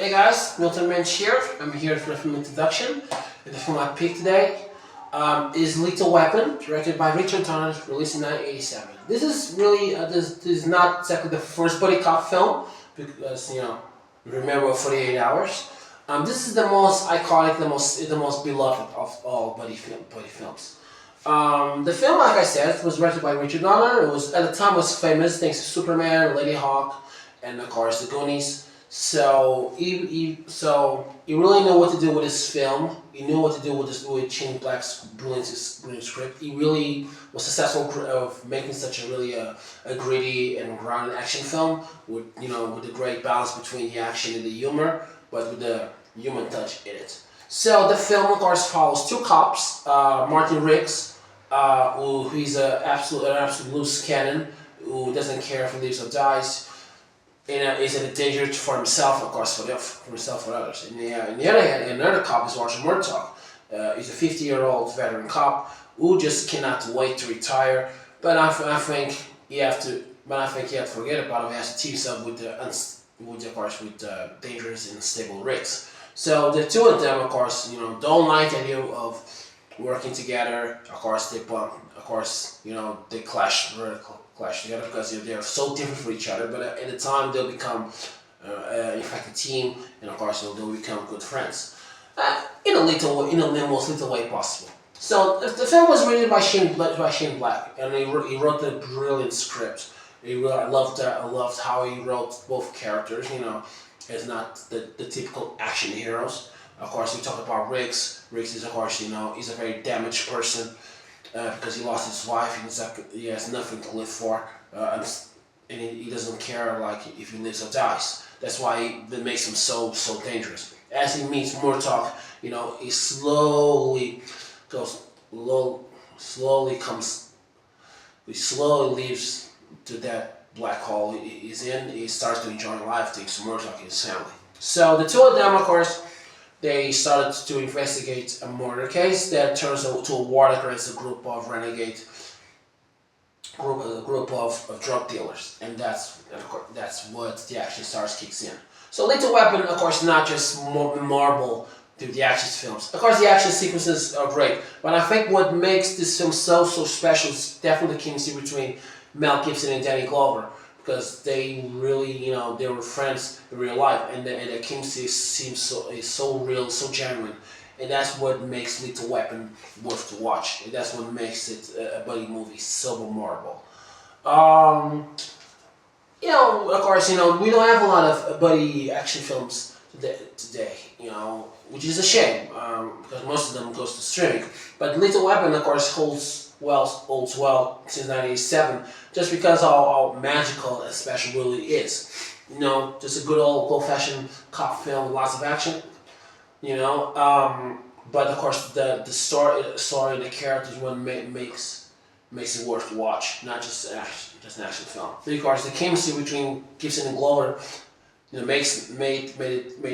Hey guys, Milton Mensch here. I'm here for the film introduction. And the film I picked today is Lethal Weapon, directed by Richard Donner, released in 1987. This is really, this is not exactly the first buddy cop film, because, remember 48 Hours. This is the most iconic, the most beloved of all buddy films. The film, like I said, was directed by Richard Donner. It was, at the time, was famous thanks to Superman, Lady Hawk, and of course the Goonies. So he really knew what to do with his film. He knew what to do with Shane Black's brilliant script. He really was successful of making such a gritty and grounded action film with with a great balance between the action and the humor, but with the human touch in it. So the film, of course, follows two cops, Martin Riggs, he's an absolute loose cannon who doesn't care if he lives or dies. Is in a danger for himself, of course, for himself and others. And the other hand, another cop is Roger Murtaugh. He's a 50-year-old veteran cop who just cannot wait to retire. But I think he have to. But I think he have to forget about him. He has to team up with the dangerous and unstable Riggs. So the two of them, of course, don't like the idea of working together. Of course, they bump. Of course, they clash together because they're so different from each other. But at the time, they'll become, in fact, a team, and of course, they'll become good friends in the most little way possible. So the film was written by Shane Black, and he wrote a brilliant script. I loved how he wrote both characters. As not the typical action heroes. Of course, we talk about Riggs. Riggs is, of course, he's a very damaged person. Because he lost his wife, he has nothing to live for, and he doesn't care if he lives or dies. That's why that makes him so dangerous. As he meets Murtaugh, he slowly leaves to that black hole he's in. He starts to enjoy life thanks to Murtaugh and his family. So the two of them, of course, they started to investigate a murder case that turns into a war against a group of drug dealers, and that's what the action stars kicks in. So Lethal Weapon, of course, not just memorable through the action films. Of course, the action sequences are great, but I think what makes this film so special is definitely the chemistry between Mel Gibson and Danny Glover. Because they really, they were friends in real life, and the chemistry is so real, so genuine, and that's what makes Lethal Weapon worth to watch. And that's what makes it a buddy movie so memorable. Of course, we don't have a lot of buddy action films today, which is a shame, because most of them goes to streaming. But Lethal Weapon, of course, holds well since 1987, just because how magical and special really is. Just a good old-fashioned cop film with lots of action. But of course the story, and the characters, what makes it worth to watch, not just an action film. But of course, the chemistry between Gibson and Glover, made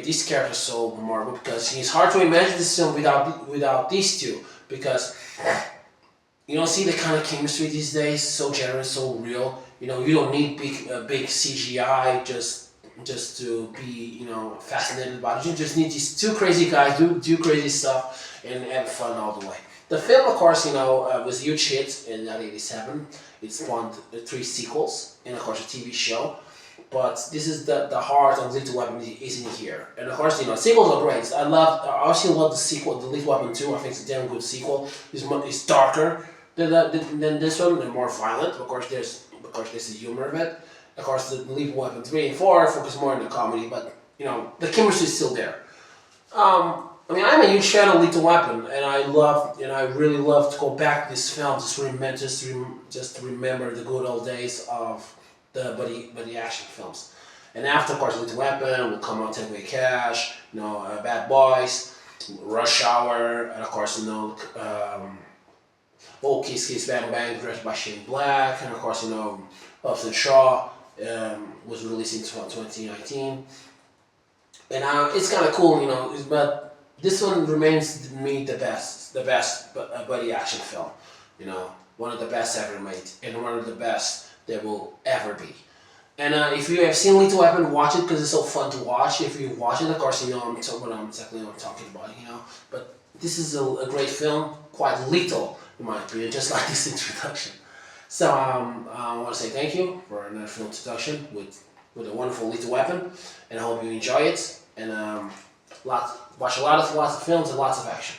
these characters so memorable, because it's hard to imagine this film without these two, because you don't see the kind of chemistry these days, so generous, so real. You don't need big CGI just to be fascinated about it. You just need these two crazy guys do crazy stuff and have fun all the way. The film, of course, was a huge hit in 1987. It spawned 3 sequels and, of course, a TV show. But this is the heart of Lethal Weapon isn't here. And of course, sequels are great. I obviously love the sequel, the Lethal Weapon 2. I think it's a damn good sequel. It's darker than this one, and more violent. Of course, there's the humor of it. Of course, the Lethal Weapon 3 and 4 focus more on the comedy, but the chemistry is still there. I'm a huge fan of Lethal Weapon, and I really love to go back to this film just to remember the good old days of the buddy action films. And after, of course, Lethal Weapon will come out Take Away Cash, Bad Boys, Rush Hour, and of course, Kiss Bang Bang, directed by Shane Black, and of course, Hobbs and Shaw was released in 2019. And it's kind of cool, but this one remains to me the best buddy action film. One of the best ever made, and one of the best there will ever be. And if you have seen Lethal Weapon, watch it because it's so fun to watch. If you watch it, of course, you know exactly what I'm talking about, you know. But this is a great film, quite lethal, in my opinion, just like this introduction. So I want to say thank you for another film introduction with a wonderful Lethal Weapon, and I hope you enjoy it. And watch lots of films and lots of action.